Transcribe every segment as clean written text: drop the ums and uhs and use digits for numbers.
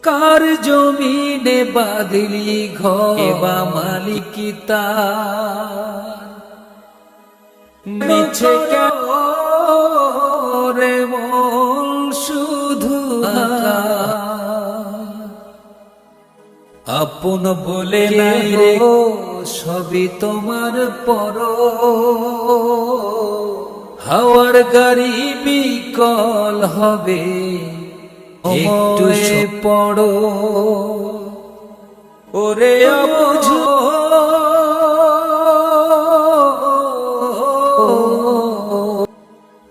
কার জমিনে বাঁধলি ঘর বা মালিকি তার মিছে রে মন শুধু আপন বলে নাই রে সবই তোমার পর হাওয়ার গাড়ি বিকল হবে একটু পড়ো ওরে অবুঝ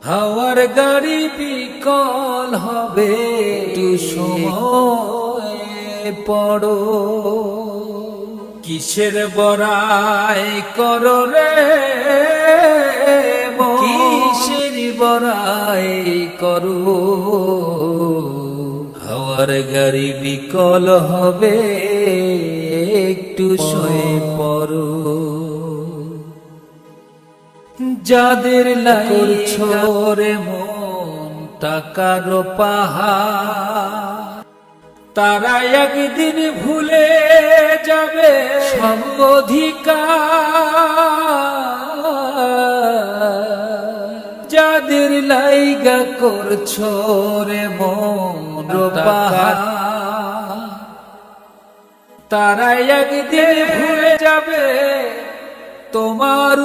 হাওয়ার গাড়ি বিকল হবে একটু সময় পড়ো কিসের বড়াই করো রে কিসের বড়াই করো হাওয়ার গাড়ি বিকল হবে একটু শুয়ে পড়ো যাদের করছো রে মন টাকার পাহাড় তারা একদিন ভুলে যাবে সব অধিকার যাদের লাইগা করছো রে মন পাহাড় তারা একদিন ভুলে যাবে তোমার